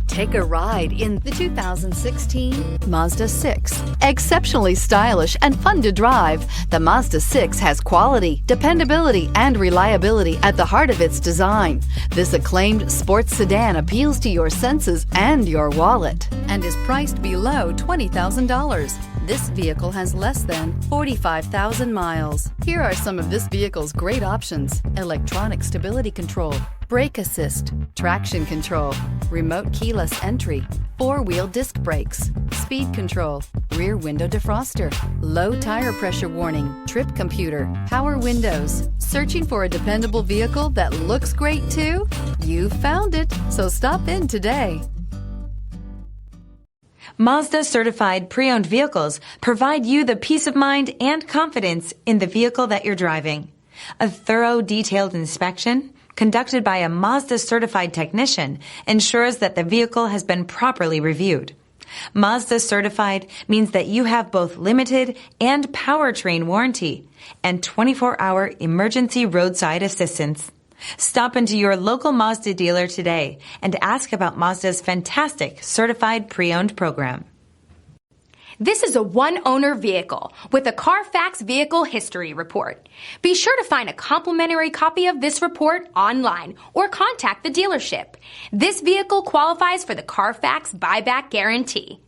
Take a ride in the 2016 Mazda 6. Exceptionally stylish and fun to drive, the Mazda 6 has quality, dependability, and reliability at the heart of its design. This acclaimed sports sedan appeals to your senses and your wallet and is priced below $20,000. This vehicle has less than 45,000 miles. Here are some of this vehicle's great options: electronic stability control, brake assist, traction control, remote keyless entry, four-wheel disc brakes, speed control, rear window defroster, low tire pressure warning, trip computer, power windows. Searching for a dependable vehicle that looks great too? You found it, so stop in today. Mazda certified pre-owned vehicles provide you the peace of mind and confidence in the vehicle that you're driving. A thorough, detailed inspection conducted by a Mazda certified technician ensures that the vehicle has been properly reviewed. Mazda certified means that you have both limited and powertrain warranty and 24-hour emergency roadside assistance. Stop into your local Mazda dealer today and ask about Mazda's fantastic certified pre-owned program. This is a one-owner vehicle with a CARFAX Vehicle History Report. Be sure to find a complimentary copy of this report online or contact the dealership. This vehicle qualifies for the CARFAX Buyback Guarantee.